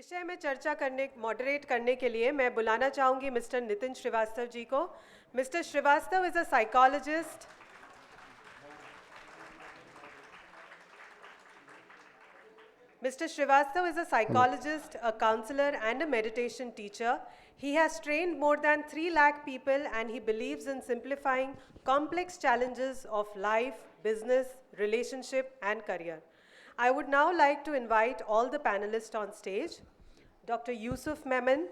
विषय में चर्चा करने मॉडरेट करने के लिए मैं बुलाना चाहूंगी मिस्टर नितिन श्रीवास्तव जी को। Mister Srivastava is a psychologist. Mr. Srivastava is a psychologist, a counselor, and a meditation teacher. He has trained more than 3 lakh people, and he believes in simplifying complex challenges of life, business, relationship, and career. I would now like to invite all the panelists on stage. Dr. Yusuf Memon.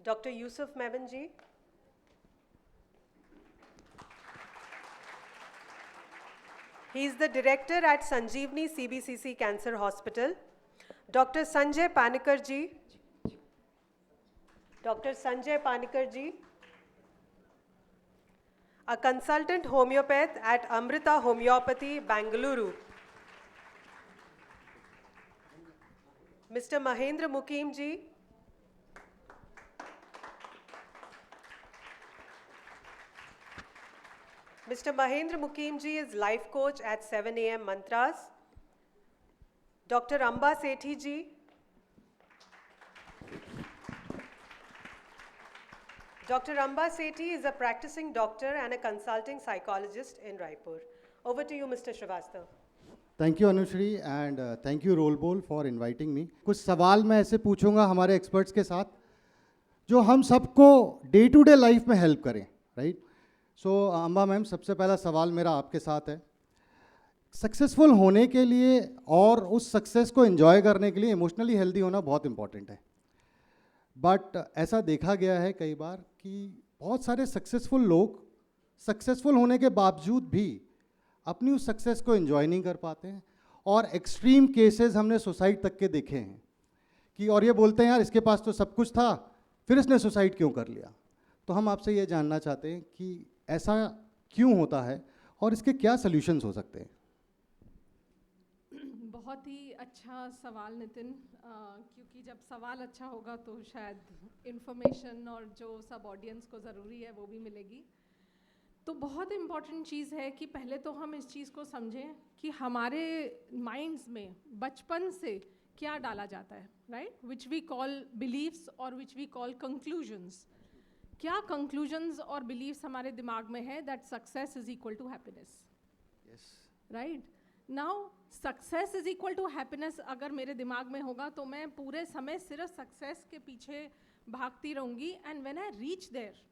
Dr. Yusuf Memon ji. He is the director at Sanjeevani CBCC Cancer Hospital. Dr. Sanjay Panikar ji. Dr. Sanjay Panikar ji. A consultant homeopath at Amrita Homeopathy, Bangalore. Mr. Mahendra Mukim ji. Mr. Mahendra Mukim ji is life coach at 7 AM Mantras. Dr. Amba Sethi ji. Dr. Amba Sethi is a practicing doctor and a consulting psychologist in Raipur. Over to you, Mr. Srivastava. Thank you Anushree and thank you रोल बोल for inviting me. कुछ सवाल मैं ऐसे पूछूंगा हमारे experts के साथ जो हम सबको डे टू डे लाइफ में हेल्प करें, राइट? सो अम्बा मैम, सबसे पहला सवाल मेरा आपके साथ है। सक्सेसफुल होने के लिए और उस सक्सेस को एंजॉय करने के लिए इमोशनली हेल्दी होना बहुत इंपॉर्टेंट है, बट ऐसा देखा गया है कई बार कि बहुत सारे सक्सेसफुल लोग सक्सेसफुल होने के बावजूद भी अपनी उस सक्सेस को एंजॉय नहीं कर पाते हैं, और एक्सट्रीम केसेस हमने सुसाइड तक के देखे हैं कि, और ये बोलते हैं यार इसके पास तो सब कुछ था फिर इसने सुसाइड क्यों कर लिया। तो हम आपसे ये जानना चाहते हैं कि ऐसा क्यों होता है और इसके क्या सॉल्यूशंस हो सकते हैं। बहुत ही अच्छा सवाल नितिन, क्योंकि जब सवाल अच्छा होगा तो शायद इन्फॉर्मेशन और जो सब ऑडियंस को ज़रूरी है वो भी मिलेगी। तो बहुत इम्पॉर्टेंट चीज़ है कि पहले तो हम इस चीज़ को समझें कि हमारे माइंड्स में बचपन से क्या डाला जाता है, right? Which we call believes और विच वी कॉल कंक्लूजन्स। क्या कंक्लूजन्स और बिलीव्स हमारे दिमाग में है that success is equal to happiness, right? Now success is equal to happiness अगर मेरे दिमाग में होगा तो मैं पूरे समय सिर्फ सक्सेस के पीछे भागती रहूँगी, and when I reach there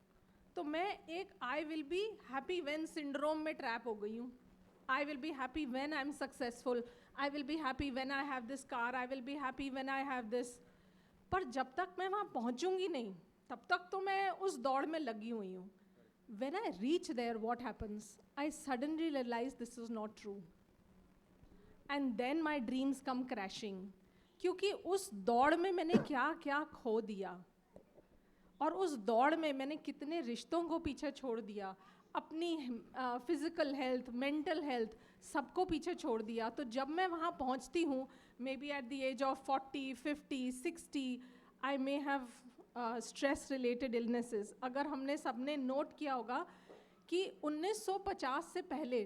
तो मैं एक I will be happy when syndrome में ट्रैप हो गई हूँ। I will be happy when I am successful, I will be happy when I have this car, I will be happy when I have this. पर जब तक मैं वहाँ पहुँचूंगी नहीं तब तक तो मैं उस दौड़ में लगी हुई हूँ। When I reach there, what happens? I suddenly realize this is not true. And then my dreams come crashing. क्योंकि उस दौड़ में मैंने क्या क्या खो दिया, और उस दौड़ में मैंने कितने रिश्तों को पीछे छोड़ दिया, अपनी फिजिकल हेल्थ, मेंटल हेल्थ सबको पीछे छोड़ दिया। तो जब मैं वहाँ पहुँचती हूँ, maybe at the age of 40, 50, 60, I may have stress related illnesses. अगर हमने सबने नोट किया होगा कि 1950 से पहले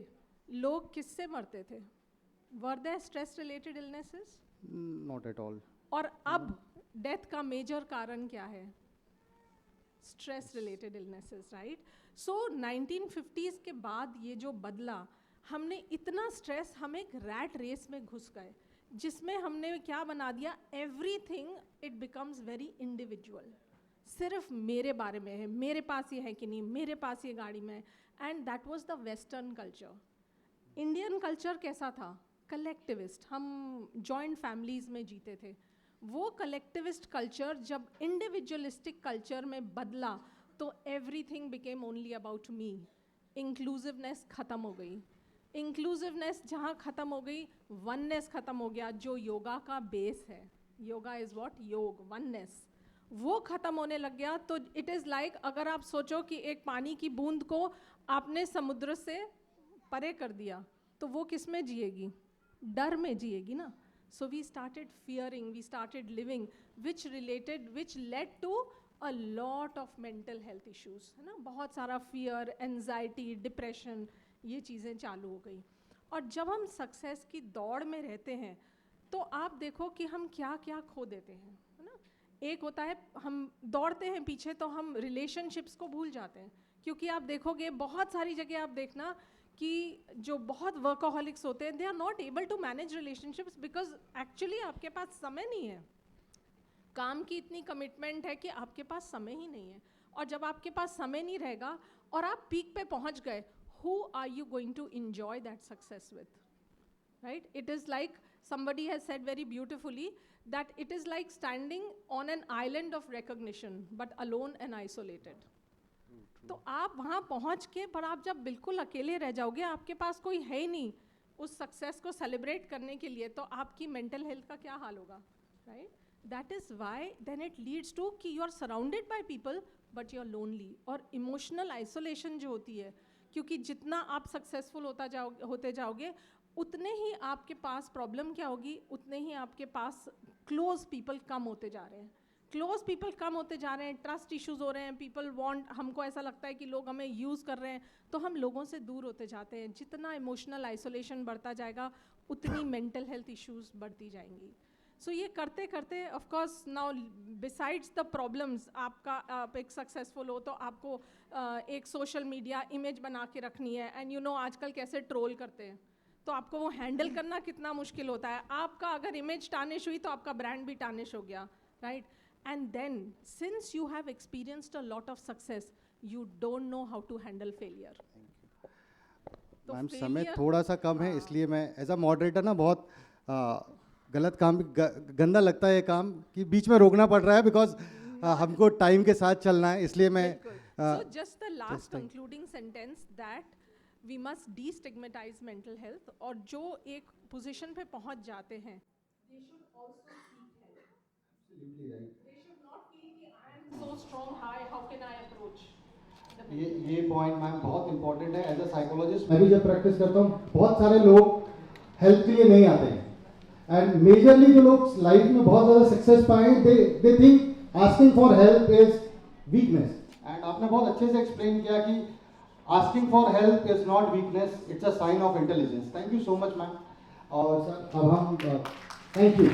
लोग किससे मरते थे? Were there stress related illnesses? Not at all. और अब डेथ का मेजर कारण क्या है? Stress related illnesses, right? So 1950s के बाद ये जो बदला, हमने इतना स्ट्रेस, हम एक रैट रेस में घुस गए जिसमें हमने क्या बना दिया, everything it becomes very individual. सिर्फ मेरे बारे में है, मेरे पास ये है कि नहीं, मेरे पास ये गाड़ी में है। And that was the western culture. Indian culture कैसा था? कलेक्टिविस्ट। हम जॉइंट फैमिलीज में जीते थे। वो कलेक्टिविस्ट कल्चर जब इंडिविजुअलिस्टिक कल्चर में बदला तो everything became only about me. Inclusiveness ख़त्म हो गई। इंक्लूसिवनेस जहाँ ख़त्म हो गई, वननेस ख़त्म हो गया, जो योगा का बेस है। Yoga is what? योग, वननेस। वो ख़त्म होने लग गया। तो इट इज़ लाइक अगर आप सोचो कि एक पानी की बूंद को आपने समुद्र से परे कर दिया तो वो किस में जिएगी? डर में जिएगी ना। So we started fearing, we started living, which led to a lot of mental health issues, है ना? बहुत सारा फियर, एंजाइटी, डिप्रेशन, ये चीज़ें चालू हो गई। और जब हम सक्सेस की दौड़ में रहते हैं तो आप देखो कि हम क्या क्या खो देते हैं, है ना। एक होता है हम दौड़ते हैं पीछे तो हम रिलेशनशिप्स को भूल जाते हैं, क्योंकि आप देखोगे बहुत सारी जगह आप देखना कि जो बहुत वर्कaholics होते हैं, they are not able to manage relationships because actually आपके पास समय नहीं है। काम की इतनी कमिटमेंट है कि आपके पास समय ही नहीं है, और जब आपके पास समय नहीं रहेगा और आप पीक पे पहुंच गए, who are you going to enjoy that success with, right? It is like somebody has said very beautifully that it is like standing on an island of recognition but alone and isolated. तो आप वहाँ पहुँच के, पर आप जब बिल्कुल अकेले रह जाओगे, आपके पास कोई है ही नहीं उस सक्सेस को सेलिब्रेट करने के लिए, तो आपकी मेंटल हेल्थ का क्या हाल होगा, right? That is why then it leads to कि you are surrounded by people but you are lonely, और इमोशनल आइसोलेशन जो होती है, क्योंकि जितना आप सक्सेसफुल होते जाओगे उतने ही आपके पास प्रॉब्लम क्या होगी, उतने ही आपके पास क्लोज पीपल कम होते जा रहे हैं, क्लोज पीपल कम होते जा रहे हैं, ट्रस्ट इश्यूज हो रहे हैं, पीपल वांट, हमको ऐसा लगता है कि लोग हमें यूज़ कर रहे हैं, तो हम लोगों से दूर होते जाते हैं। जितना इमोशनल आइसोलेशन बढ़ता जाएगा उतनी मेंटल हेल्थ इश्यूज बढ़ती जाएंगी। सो ये करते करते of course now besides the problems, आप एक सक्सेसफुल हो तो आपको एक सोशल मीडिया इमेज बना के रखनी है, एंड यू नो आजकल कैसे ट्रोल करते हैं, तो आपको वो हैंडल करना कितना मुश्किल होता है। आपका अगर इमेज टार्निश हुई तो आपका ब्रांड भी टार्निश हो गया, right? And then since you have experienced a lot of success, you don't know how to handle failure. Ma'am समय थोड़ा सा कम है, इसलिए मैं एज अ मॉडरेटर ना बहुत गलत काम, गंदा लगता है ये काम कि बीच में रोकना पड़ रहा है, बिकॉज हमको टाइम के साथ चलना है, इसलिए मैं So just the last concluding sentence that we must destigmatize mental health, और जो एक पोजीशन पे पहुंच जाते हैं, they should also seek help. Absolutely right. They should not feel कि I am so strong, how can I approach the ये point ma'am बहुत इंपॉर्टेंट है। एज अ साइकोलॉजिस्ट मैं भी जब प्रैक्टिस करता हूँ, बहुत सारे लोग हेल्प के लिए नहीं आते हैं, एंड मेजरली जो लोग लाइफ में बहुत ज़्यादा सक्सेस पाए, they think asking for help is weakness, and आपने बहुत अच्छे से एक्सप्लेन किया कि asking for help is not weakness, it's a sign of intelligence. Thank you so much ma'am. और सर अब हम थैंक यू।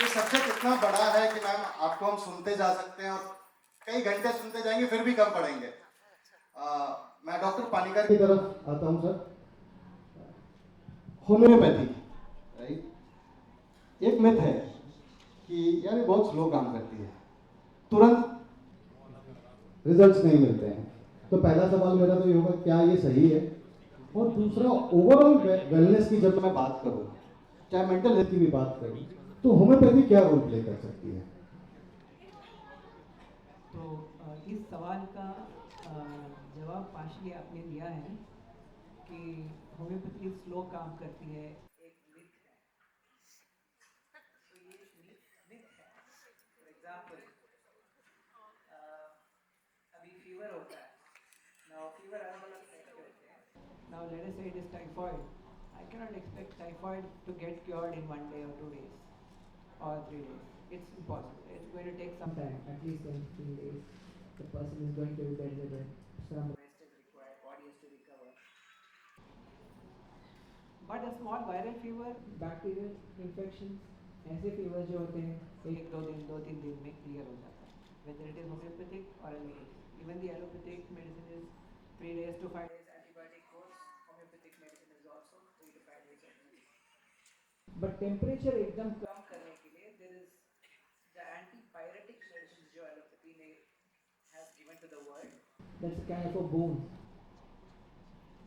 ये सब्जेक्ट इतना बड़ा है कि मैम आपको हम सुनते जा सकते हैं और कई घंटे सुनते जाएंगे फिर भी कम पड़ेंगे। मैं डॉक्टर पानिकर की तरफ आता हूँ सर। होम्योपैथी, राइट, एक मिथ है कि यार ये बहुत स्लो काम करती है, तुरंत रिजल्ट्स नहीं मिलते हैं। तो पहला सवाल मेरा तो ये होगा, क्या ये सही है? और दूसरा, ओवरऑल वेलनेस की जब मैं बात करूँ, चाहे मेंटल हेल्थ की भी बात करूँ, तो होम्योपैथी क्या रोल प्ले कर सकती है? तो इस सवाल का जवाब पार्शली आपने दिया है कि होम्योपैथी स्लो काम करती है, एक मिथ है। तो ये मिथ है। फॉर एग्जाम्पल अभी फीवर होता है, नाउ फीवर अलग अलग टाइप के होते हैं। Now let us say it is typhoid, I can not expect typhoid to get cured in 1 day or 2 days or 3 days. It's impossible. It's going to take some time, at least 10 15 days. The person is going to be bedridden, some rest is required, body has to recover. But a small viral fever, bacterial infections, ऐसे fever जो होते हैं 1-2 दिन 2-3 दिन में clear हो जाता है, whether it is homeopathic or allopathic. Even the allopathic medicine is 3 days to 5 days antibiotic course. Homeopathic medicine is also 3 to 5 days antibiotic. But temperature एकदम कम करने के लिए there is the antipyretic medicines जो allopathy ने has given to the world. That's a kind of a boon.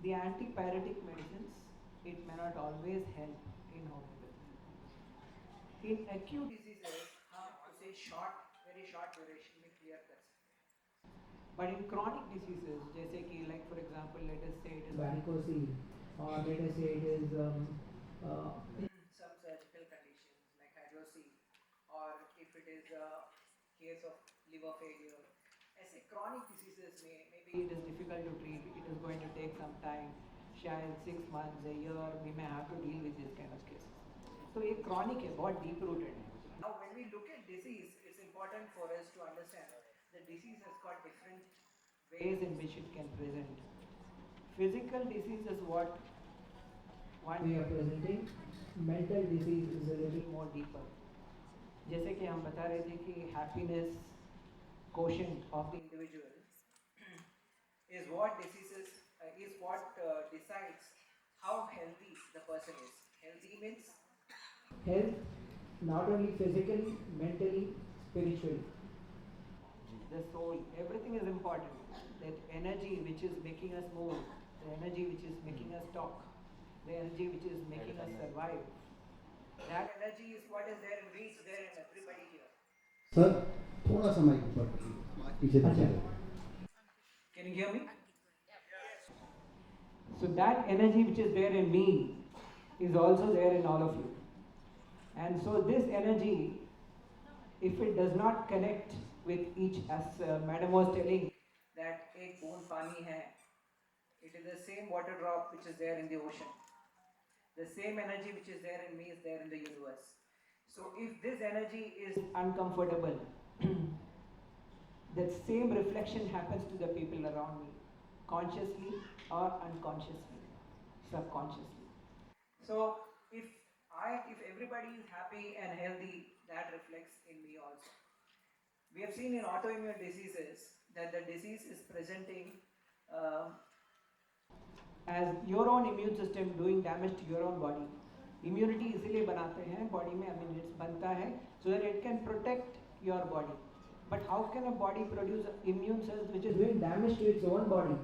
The antipyretic medicines, it may not always help in homeopathy. In acute diseases, हम उसे very short duration में clear कर सकते हैं. But in chronic diseases, जैसे कि like for example, let us say it is varicocele, or let us say it is some surgical conditions like hydrocele, or if it is a case of liver failure. ऐसे chronic diseases में maybe it is difficult to treat, it is going to take some time, शायद 6 months, a year, we may have to deal with this kind of cases. तो ये chronic है, बहुत deep rooted है. Now when we look at disease, it's important for us to understand that disease has got different ways in which it can present. Physical disease is what one we are presenting, mental disease is a little more deeper. जैसे कि हम बता रहे थे कि happiness quotient of the individual is what decides how healthy the person is. Healthy means health not only physically, mentally, spiritually. The soul, everything is important. That energy which is making us move, the energy which is making us talk, the energy which is making us survive. That energy is what is there in me, is there in everybody here. Sir थोड़ा सा mic ऊपर पीछे अच्छा. Can you hear me? So that energy which is there in me is also there in all of you. And so this energy, if it does not connect with each, as Madam was telling, that ek boond pani hai, it is the same water drop which is there in the ocean. The same energy which is there in me is there in the universe. So if this energy is uncomfortable, that same reflection happens to the people around me, consciously or unconsciously, subconsciously. So if everybody is happy and healthy, that reflects in me also. We have seen in autoimmune diseases that the disease is presenting as your own immune system doing damage to your own body. Immunity इसलिए बनाते हैं body में immunity बनता है so that it can protect your body. But how can a body produce immune cells which is doing damage to its own body?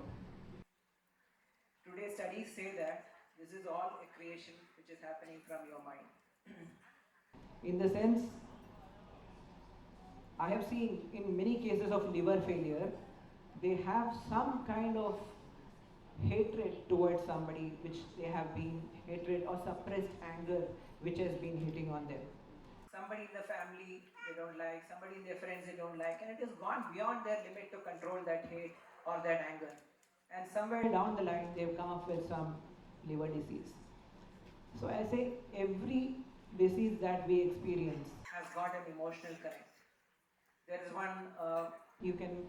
Today studies say that this is all a creation which is happening from your mind. In the sense, I have seen in many cases of liver failure, they have some kind of hatred towards somebody which they have been hatred or suppressed anger which has been hitting on them. Somebody in the family they don't like, somebody in their friends they don't like, and it has gone beyond their limit to control that hate or that anger. And somewhere down the line they've come up with some liver disease. So I say every disease that we experience has got an emotional connect. There is one, you can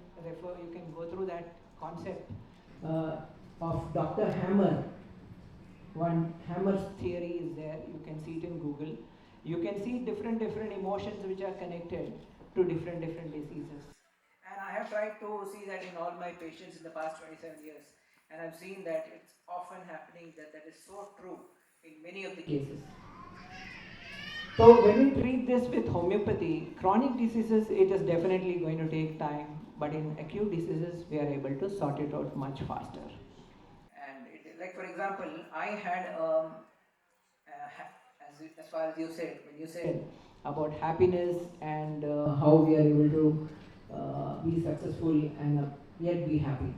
go through that concept of Dr. Hammer. One Hammer's theory is there, you can see it in Google. You can see different emotions which are connected to different diseases. And I have tried to see that in all my patients in the past 27 years. And I've seen that it's often happening that is so true in many of the cases. So when we treat this with homeopathy, chronic diseases, it is definitely going to take time, but in acute diseases, we are able to sort it out much faster. And like for example, I had, as far as you said, when you said about happiness and how we are able to be successful and yet be happy.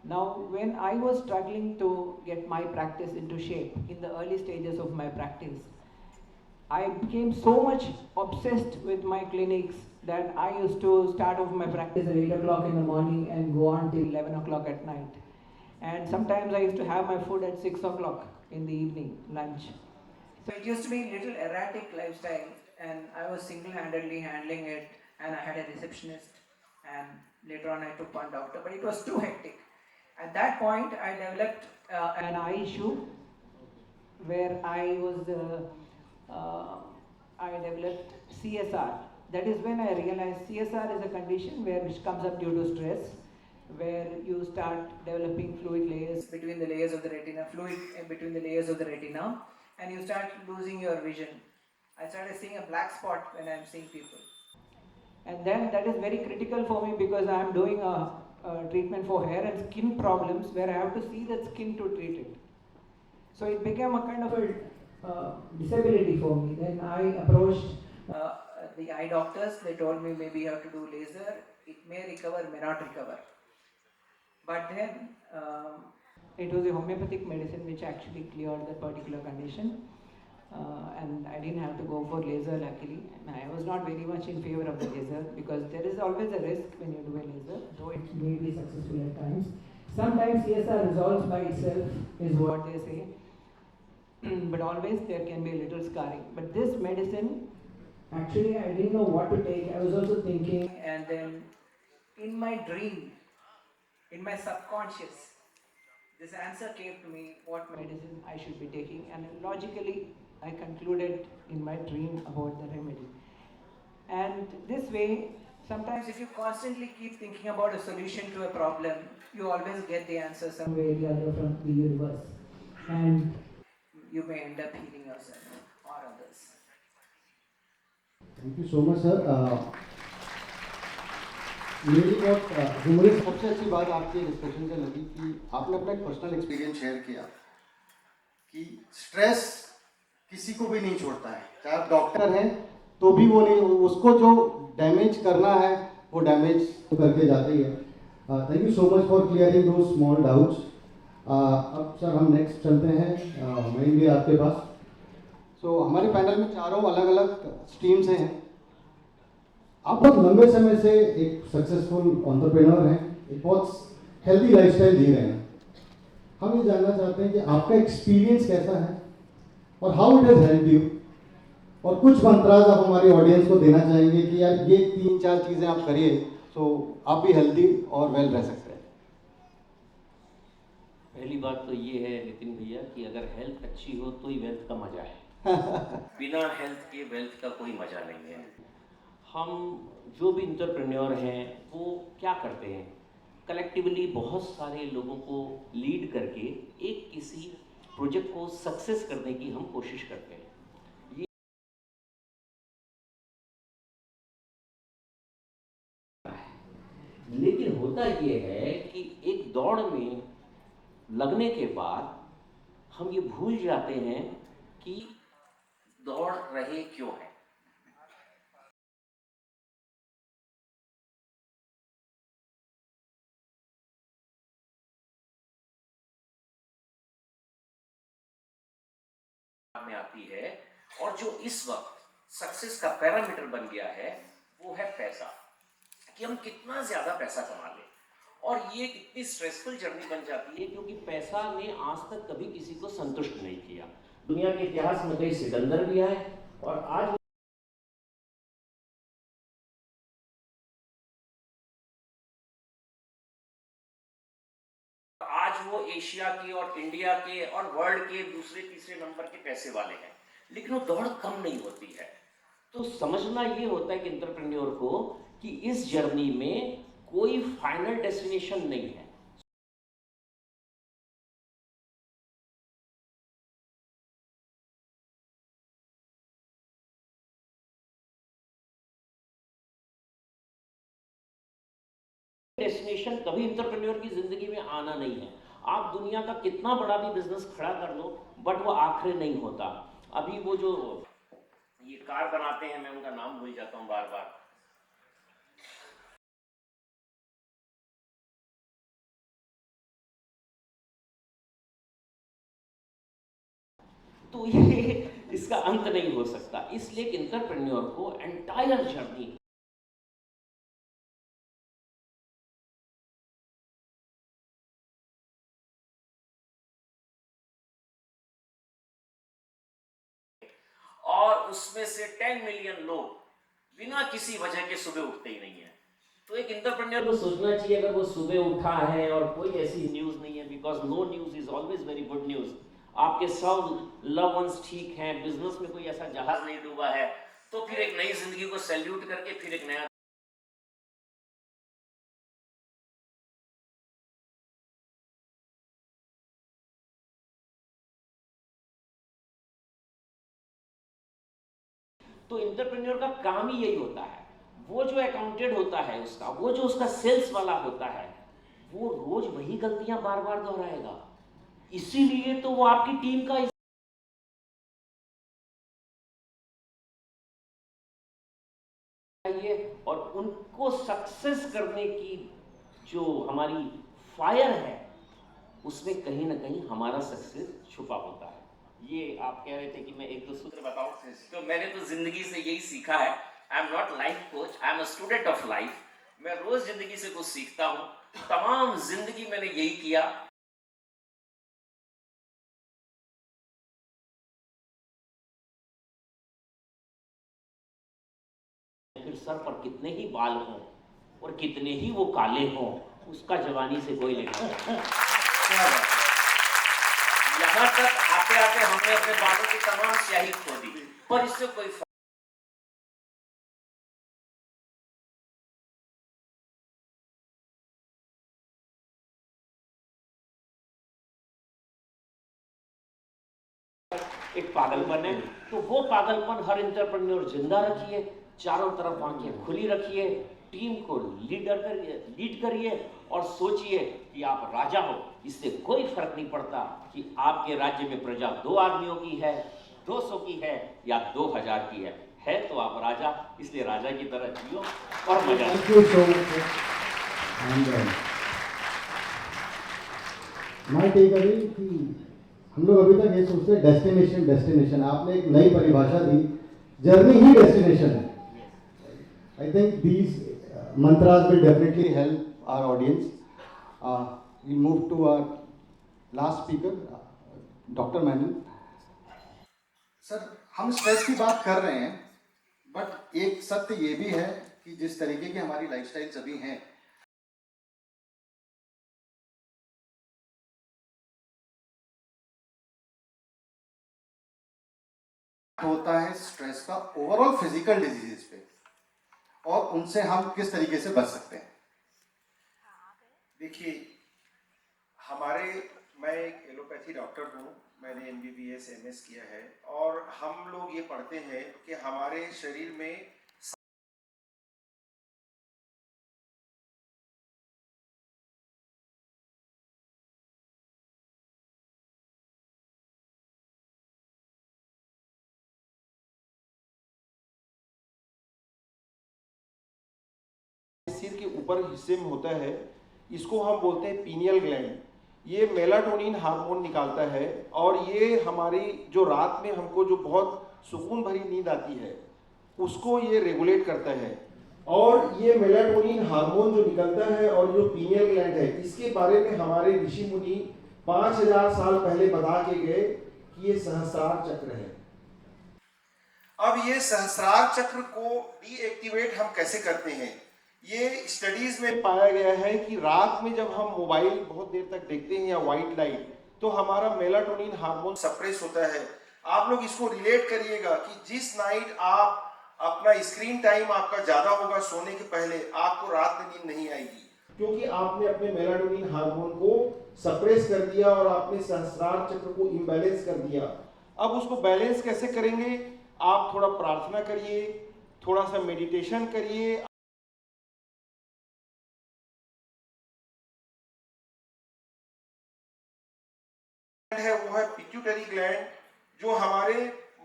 Now, when I was struggling to get my practice into shape in the early stages of my practice, I became so much obsessed with my clinics that I used to start off my practice at 8 o'clock in the morning and go on till 11 o'clock at night. And sometimes I used to have my food at 6 o'clock in the evening, lunch. So it used to be a little erratic lifestyle, and I was single-handedly handling it, and I had a receptionist, and later on I took one doctor, but it was too hectic. At that point, I developed an eye issue where I developed CSR. That is when I realized CSR is a condition which comes up due to stress, where you start developing fluid layers between the layers of the retina, and you start losing your vision. I started seeing a black spot when I'm seeing people. And then that is very critical for me because I am doing a treatment for hair and skin problems where I have to see the skin to treat it. So it became a kind of a disability for me. Then I approached the eye doctors. They told me maybe you have to do laser. It may recover, may not recover. But then it was a homeopathic medicine which actually cleared that particular condition. And I didn't have to go for laser luckily. And I was not very much in favor of the laser because there is always a risk when you do a laser, though it may be successful at times. Sometimes CSR resolves by itself is what they say. But always there can be a little scarring. But this medicine, actually I didn't know what to take. I was also thinking, and then in my dream, in my subconscious, this answer came to me what medicine I should be taking, and logically I concluded in my dream about the remedy. And this way, sometimes if you constantly keep thinking about a solution to a problem, you always get the answer some way or the other from the universe. And you may end up healing yourself or others. Thank you so much sir. मेरी बहुत मुझे सबसे अच्छी बात आपके discussion से लगी कि आपने अपना एक पर्सनल एक्सपीरियंस शेयर किया कि स्ट्रेस किसी को भी नहीं छोड़ता है, चाहे आप डॉक्टर हैं तो भी वो नहीं, उसको जो डैमेज करना है वो डैमेज करके जाते ही है। Thank you so much for clearing दो स्मॉल डाउट्स। अब सर हम नेक्स्ट चलते हैं महेंद्र आपके पास। सो हमारे पैनल में चारों अलग अलग स्ट्रीम से हैं। आप बहुत लंबे समय से एक सक्सेसफुल एंटरप्रेन्योर हैं, एक बहुत हेल्दी लाइफस्टाइल जी रहे हैं। हम ये जानना चाहते हैं कि आपका एक्सपीरियंस कैसा है और how it has help you, और कुछ मंत्राज आप हमारी ऑडियंस को देना चाहेंगे कि यार ये 3-4 चीज़ें आप करिए तो आप भी हेल्दी और वेल रह सकते हैं। पहली बात तो ये है नितिन भैया कि अगर हेल्थ अच्छी हो तो ही वेल्थ का मजा है। बिना हेल्थ के वेल्थ का कोई मजा नहीं है। हम जो भी एंटरप्रेन्योर हैं वो क्या करते हैं, कलेक्टिवली बहुत सारे लोगों को लीड करके एक किसी प्रोजेक्ट को सक्सेस करने की हम कोशिश करते हैं। लेकिन होता ये है कि एक दौड़ में लगने के बाद हम ये भूल जाते हैं कि दौड़ रहे क्यों हैं। में आती है और जो इस वक्त सक्सेस का पैरामीटर बन गया है वो है पैसा, कि हम कितना ज्यादा पैसा कमा लें। और ये कितनी स्ट्रेसफुल जर्नी बन जाती है क्योंकि पैसा ने आज तक कभी किसी को संतुष्ट नहीं किया। दुनिया के इतिहास में कई सिकंदर भी आए और आज वो एशिया के और इंडिया के और वर्ल्ड के दूसरे तीसरे नंबर के पैसे वाले हैं, लेकिन वो दौड़ कम नहीं होती है। तो समझना ये होता है कि एंटरप्रेन्योर को कि इस जर्नी में कोई फाइनल डेस्टिनेशन नहीं है। डेस्टिनेशन कभी एंटरप्रेन्योर की जिंदगी में आना नहीं है। आप दुनिया का कितना बड़ा भी बिजनेस खड़ा कर लो बट वो आखिर नहीं होता। अभी वो जो ये कार बनाते हैं, मैं उनका नाम भूल जाता हूं बार बार, तो ये इसका अंत नहीं हो सकता। इसलिए एंटरप्रेन्योर को एंटायर जर्नी और उसमें से 10 मिलियन लोग बिना किसी वजह के सुबह उठते ही नहीं है। तो एक एंटरप्रेन्योर को सोचना चाहिए अगर वो सुबह उठा है और कोई ऐसी न्यूज नहीं है, because no news is always very good news. आपके सब लव वंस ठीक हैं, बिजनेस में कोई ऐसा जहाज नहीं डूबा है, तो फिर एक नई जिंदगी को सैल्यूट करके फिर एक नया तो एंटरप्रेन्योर का काम ही यही होता है। वो जो अकाउंटेंट होता है उसका, वो जो उसका सेल्स वाला होता है, वो रोज वही गलतियां बार बार दोहराएगा। इसीलिए तो वो आपकी टीम का और उनको सक्सेस करने की जो हमारी फायर है उसमें कहीं ना कहीं हमारा सक्सेस छुपा होता है। ये आप कह रहे थे कि मैं एक दो सूत्र बताऊं, तो मैंने तो जिंदगी से यही सीखा है। I am not life coach, I am a student of life. मैं रोज जिंदगी से कुछ सीखता हूं, तमाम जिंदगी मैंने यही किया। फिर सर पर कितने ही बाल हों और कितने ही वो काले हों, उसका जवानी से कोई लेना नहीं। यहाँ तक आते आते हमने अपने बालों की तमाम स्याही खो दी, पर इससे कोई फर्क एक पागलपन है। तो वो पागलपन हर एंटरप्रेन्योर जिंदा रखिए, चारों तरफ आंखें खुली रखिए, टीम को लीड करिए और सोचिए कि आप राजा हो। इससे कोई फर्क नहीं पड़ता कि आपके राज्य में प्रजा 2 आदमियों की है, 200 की है या 2000 की है तो आप राजा, इसलिए राजा की तरह जियो और मजा thank you so much. And my takeaway कि हम लोग अभी तक ये सोचते हैं डेस्टिनेशन, आपने एक नई परिभाषा दी, जर्नी ही डेस्टिनेशन है। I think these mantras will definitely help our audience. We move to our last speaker, Dr. Menon. Sir, हम स्ट्रेस की बात कर रहे हैं, बट एक सत्य ये भी है कि जिस तरीके की हमारी लाइफस्टाइल अभी हैं, होता है स्ट्रेस का ओवरऑल फिजिकल डिजीजेस पे, और उनसे हम किस तरीके से बच सकते हैं। देखिए, मैं एक एलोपैथी डॉक्टर हूँ, मैंने MBBS MS किया है, और हम लोग ये पढ़ते हैं कि हमारे शरीर में सिर के ऊपर हिस्से में होता है, इसको हम बोलते हैं पीनियल ग्लैंड। ये मेलाटोनिन हार्मोन निकालता है, और ये हमारी जो रात में हमको जो बहुत सुकून भरी नींद आती है उसको ये रेगुलेट करता है। और ये मेलाटोनिन हार्मोन जो निकलता है और जो पीनियल ग्लैंड है, इसके बारे में हमारे ऋषि मुनि 5000 साल पहले बता के गए कि ये सहस्रार चक्र है। अब ये सहस्रार चक्र को डीएक्टिवेट हम कैसे करते हैं? ये स्टडीज में पाया गया है कि रात में जब हम मोबाइल बहुत देर तक देखते हैं या वाइट लाइट, तो हमारा मेलाटोनिन हार्मोन सप्रेस होता है। आप लोग इसको रिलेट करिएगा कि जिस नाइट आप अपना स्क्रीन टाइम आपका ज्यादा होगा सोने के पहले, आपको रात में नींद नहीं आएगी, क्योंकि आपने अपने मेलाटोनिन हार्मोन को सप्रेस कर दिया और आपने सहस्रार चक्र को इम्बैलेंस कर दिया। अब उसको बैलेंस कैसे करेंगे? आप थोड़ा प्रार्थना करिए, थोड़ा सा मेडिटेशन करिए। है वो है पिट्यूटरी ग्लैंड, जो हमारे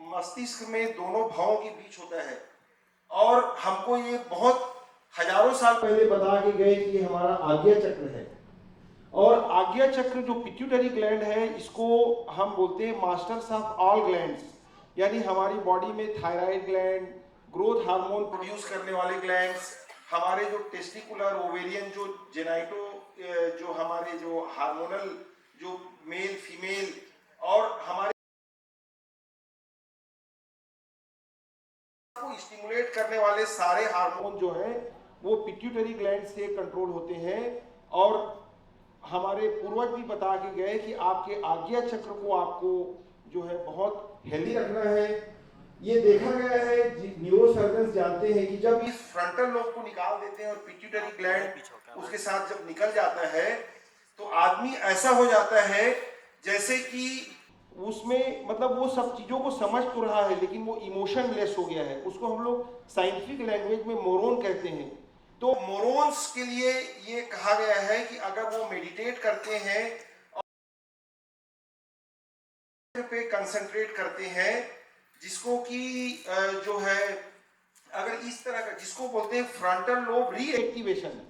मस्तिष्क में दोनों भावों के बीच होता है, और हमको ये बहुत हजारों साल पहले बता के गए कि ये हमारा आज्ञा चक्र है। और आज्ञा चक्र जो पिट्यूटरी ग्लैंड है, इसको हम बोलते हैं मास्टर्स ऑफ ऑल ग्लैंड्स, यानी हमारी बॉडी में thyroid gland, growth hormone produce करने वाले ग्लैंड्स, हमारे जो टेस्टिकुलर, ओवेरियन, जो जेनाइटो, जो हमारे जो हार्मोनल, जो मेल फीमेल, और हमारे को स्टिमुलेट करने वाले सारे हार्मोन जो हैं वो पिट्यूटरी ग्लैंड से कंट्रोल होते हैं। और हमारे पूर्वज भी बता के गए कि आपके आज्ञा चक्र को आपको जो है बहुत हेल्दी रखना है। ये देखा गया है, न्यूरो सर्जन जानते हैं कि जब इस फ्रंटल लोब को निकाल देते हैं और पिट्यूटरी ग्लैंड उसके साथ जब निकल जाता है, तो आदमी ऐसा हो जाता है जैसे कि उसमें मतलब वो सब चीज़ों को समझ तो रहा है लेकिन वो इमोशन लेस हो गया है। उसको हम लोग साइंटिफिक लैंग्वेज में मोरोन कहते हैं। तो मोरोन्स के लिए ये कहा गया है कि अगर वो मेडिटेट करते हैं और पे कंसंट्रेट करते हैं, जिसको कि जो है अगर इस तरह का, जिसको बोलते हैं फ्रंटल लोब रीएक्टिवेशन,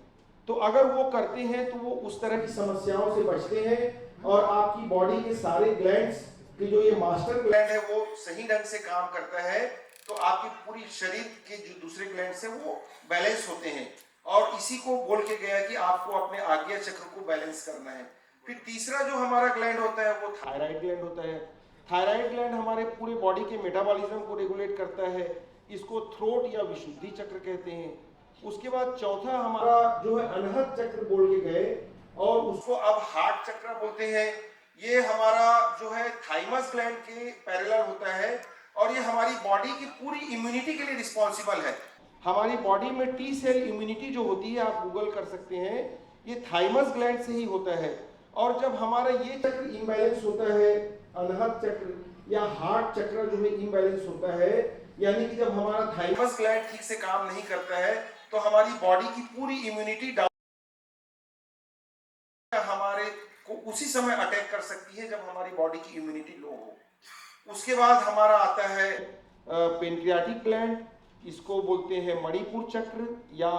तो अगर वो करते हैं तो वो उस तरह की समस्याओं से बचते हैं और आपकी बॉडी के सारे ग्लैंड्स कि जो ये मास्टर ग्लैंड है वो सही ढंग से काम करता है, तो आपकी पूरी शरीर के जो दूसरे ग्लैंड है वो बैलेंस होते हैं। और इसी को बोल के गया कि आपको अपने आज्ञा चक्र को बैलेंस करना है। फिर तीसरा जो हमारा ग्लैंड होता है वो थायराइड ग्लैंड होता है। थायराइड ग्लैंड हमारे पूरे बॉडी के मेटाबॉलिज्म को रेगुलेट करता है। इसको थ्रोट या विशुद्धि चक्र कहते हैं। उसके बाद चौथा हमारा जो है अनहद चक्र बोल के गए, और उसको अब हार्ट चक्र बोलते हैं। ये हमारा जो है थाइमस ग्लैंड के पैरेलल होता है और ये हमारी बॉडी की पूरी इम्यूनिटी के लिए रिस्पॉन्सिबल है। हमारी बॉडी में टी सेल इम्यूनिटी जो होती है, आप गूगल कर सकते हैं, ये थाइमस ग्लैंड से ही होता है। और जब हमारा ये चक्र इम्बैलेंस होता है, अनहद चक्र या हार्ट चक्र जो है इम्बैलेंस होता है, यानी कि जब हमारा थाइमस ग्लैंड ठीक से काम नहीं करता है तो हमारी बॉडी की पूरी इम्यूनिटी डाउन हमारे को उसी समय अटैक कर सकती है जब हमारी बॉडी की इम्यूनिटी लो हो। उसके बाद हमारा आता है पेनक्रियाटिक ग्लैंड, इसको बोलते हैं मणिपुर चक्र या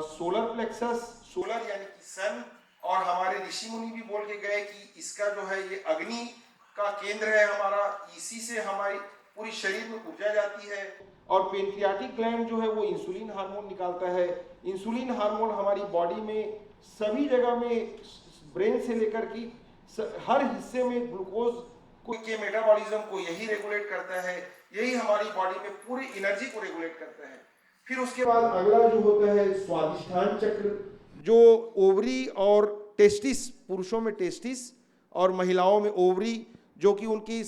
सोलर प्लेक्सस, सोलर यानी कि सन। और हमारे ऋषि मुनि भी बोल के गए कि इसका जो है ये अग्नि का केंद्र है हमारा, इसी से हमारी पूरी शरीर में ऊर्जा जाती है। और पेनक्रियाटिक ग्लैंड जो है वो इंसुलिन हार्मोन निकालता है। इंसुलिन हार्मोन हमारी बॉडी में सभी जगह में, ब्रेन से लेकर की हर हिस्से में ग्लूकोज के मेटाबॉलिज्म को यही रेगुलेट करता है, यही हमारी बॉडी में पूरी एनर्जी को रेगुलेट करता है। फिर उसके बाद अगला जो होता है स्वादिष्ठान चक्र, जो ओवरी और टेस्टिस, पुरुषों में टेस्टिस और महिलाओं में ओवरी, जो कि उनकी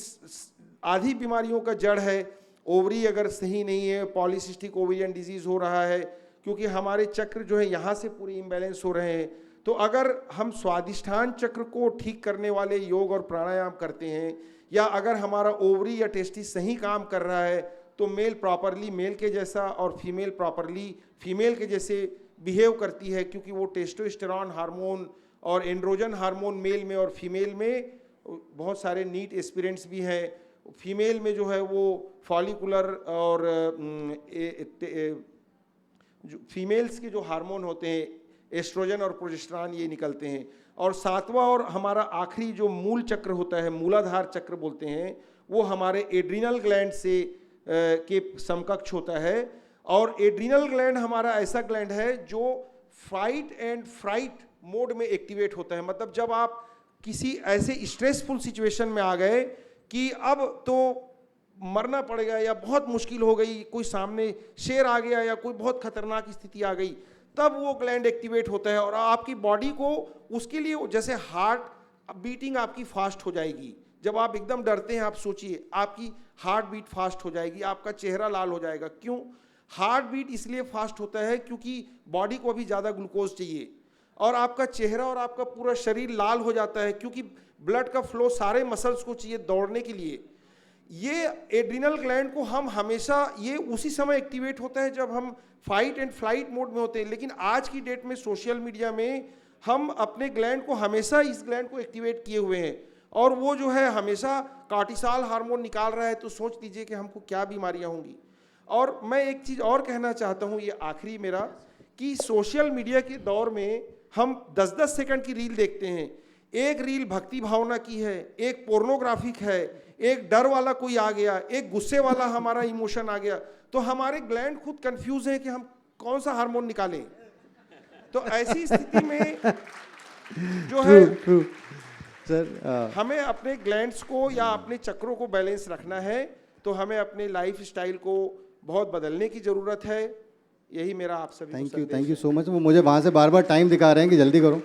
आधी बीमारियों का जड़ है। ओवरी अगर सही नहीं है, पॉलीसिस्टिक ओवेरियन डिजीज हो रहा है, क्योंकि हमारे चक्र जो है यहाँ से पूरे इम्बैलेंस हो रहे हैं। तो अगर हम स्वादिष्ठान चक्र को ठीक करने वाले योग और प्राणायाम करते हैं, या अगर हमारा ओवरी या टेस्टिस सही काम कर रहा है, तो मेल प्रॉपरली मेल के जैसा और फीमेल प्रॉपरली फीमेल के जैसे बिहेव करती है, क्योंकि वो टेस्टोस्टेरॉन हार्मोन और एंड्रोजन हार्मोन मेल में और फीमेल में, बहुत सारे नीट एस्पिरेंट्स भी हैं। फीमेल में जो है वो फॉलिकुलर और जो फीमेल्स के जो हार्मोन होते हैं एस्ट्रोजन और प्रोजेस्टेरॉन, ये निकलते हैं। और सातवां और हमारा आखिरी जो मूल चक्र होता है, मूलाधार चक्र बोलते हैं, वो हमारे एड्रिनल ग्लैंड से के समकक्ष होता है। और एड्रिनल ग्लैंड हमारा ऐसा ग्लैंड है जो फाइट एंड फ्राइट मोड में एक्टिवेट होता है। मतलब जब आप किसी ऐसे स्ट्रेसफुल सिचुएशन में आ गए कि अब तो मरना पड़ेगा या बहुत मुश्किल हो गई, कोई सामने शेर आ गया या कोई बहुत खतरनाक स्थिति आ गई, तब वो ग्लैंड एक्टिवेट होता है और आपकी बॉडी को उसके लिए, जैसे हार्ट बीटिंग आपकी फास्ट हो जाएगी। जब आप एकदम डरते हैं, आप सोचिए आपकी हार्ट बीट फास्ट हो जाएगी, आपका चेहरा लाल हो जाएगा। क्यों? हार्ट बीट इसलिए फास्ट होता है क्योंकि बॉडी को अभी ज़्यादा ग्लूकोज चाहिए, और आपका चेहरा और आपका पूरा शरीर लाल हो जाता है क्योंकि ब्लड का फ्लो सारे मसल्स को चाहिए दौड़ने के लिए। ये एड्रिनल ग्लैंड को हम हमेशा, ये उसी समय एक्टिवेट होता है जब हम फाइट एंड फ्लाइट मोड में होते हैं। लेकिन आज की डेट में सोशल मीडिया में हम अपने ग्लैंड को हमेशा, इस ग्लैंड को एक्टिवेट किए हुए हैं, और वो जो है हमेशा कार्टिसोल हार्मोन निकाल रहा है। तो सोच लीजिए कि हमको क्या बीमारियां होंगी। और मैं एक चीज़ और कहना चाहता हूँ, ये आखिरी मेरा, कि सोशल मीडिया के दौर में हम 10-10 सेकंड की रील देखते हैं। एक रील भक्ति भावना की है, एक पोर्नोग्राफिक है, एक डर वाला कोई आ गया, एक गुस्से वाला हमारा इमोशन आ गया, तो हमारे ग्लैंड खुद कंफ्यूज हैं कि हम कौन सा हार्मोन निकालें। तो ऐसी स्थिति में जो है सर, हमें अपने ग्लैंड्स को या अपने चक्रों को बैलेंस रखना है, तो हमें अपने लाइफ स्टाइल को बहुत बदलने की ज़रूरत है। यही मेरा आप सभी को थैंक यू सो मच। वो मुझे वहाँ से बार बार टाइम दिखा रहे हैं कि जल्दी करो।